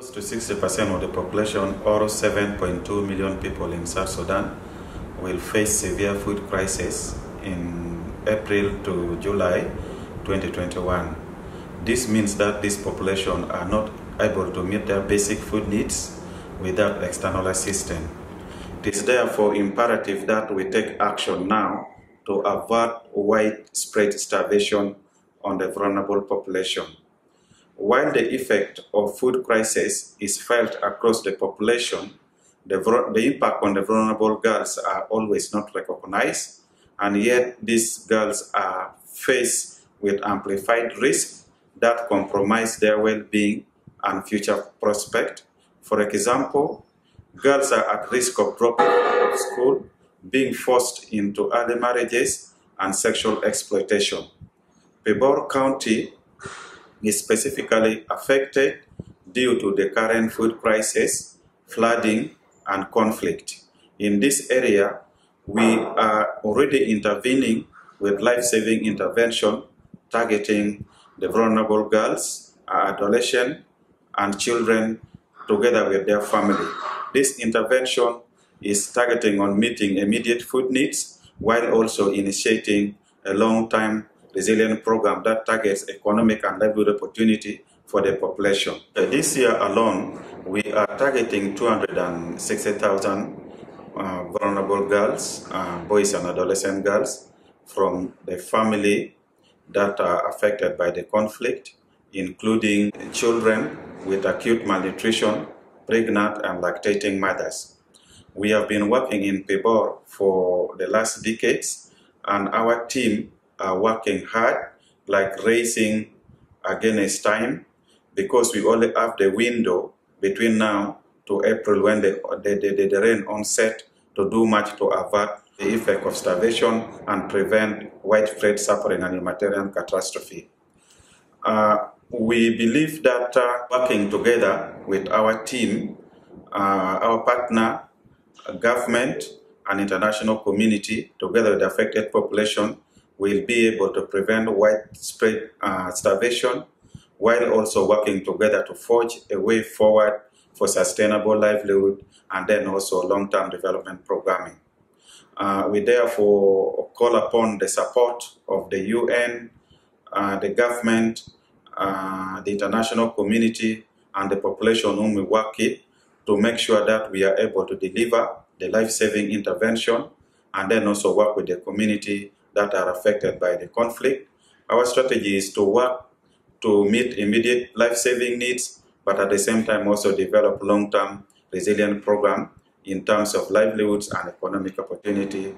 Close to 60% of the population, or 7.2 million people in South Sudan, will face severe food crisis in April to July 2021. This means that this population are not able to meet their basic food needs without external assistance. It is therefore imperative that we take action now to avert widespread starvation on the vulnerable population. While the effect of food crisis is felt across the population, the impact on the vulnerable girls are always not recognized, and yet these girls are faced with amplified risks that compromise their well-being and future prospect. For example, girls are at risk of dropping out of school, being forced into early marriages, and sexual exploitation. Pibor County is specifically affected due to the current food crisis, flooding, and conflict. In this area, we are already intervening with life-saving intervention targeting the vulnerable girls, adolescents, and children together with their family. This intervention is targeting on meeting immediate food needs while also initiating a long-term resilient program that targets economic and livelihood opportunity for the population. This year alone, we are targeting 260,000 vulnerable girls, boys and adolescent girls from the family that are affected by the conflict, including children with acute malnutrition, pregnant and lactating mothers. We have been working in Pibor for the last decades, and our team are working hard, like racing against time, because we only have the window between now to April when the rain onset to do much to avert the effect of starvation and prevent widespread suffering and humanitarian catastrophe. We believe that working together with our team, our partner, government, and international community, together with the affected population, will be able to prevent widespread starvation, while also working together to forge a way forward for sustainable livelihood and then also long-term development programming. We therefore call upon the support of the UN, the government, the international community, and the population whom we work with to make sure that we are able to deliver the life-saving intervention and then also work with the community that are affected by the conflict. Our strategy is to work to meet immediate life-saving needs, but at the same time also develop long-term resilient program in terms of livelihoods and economic opportunity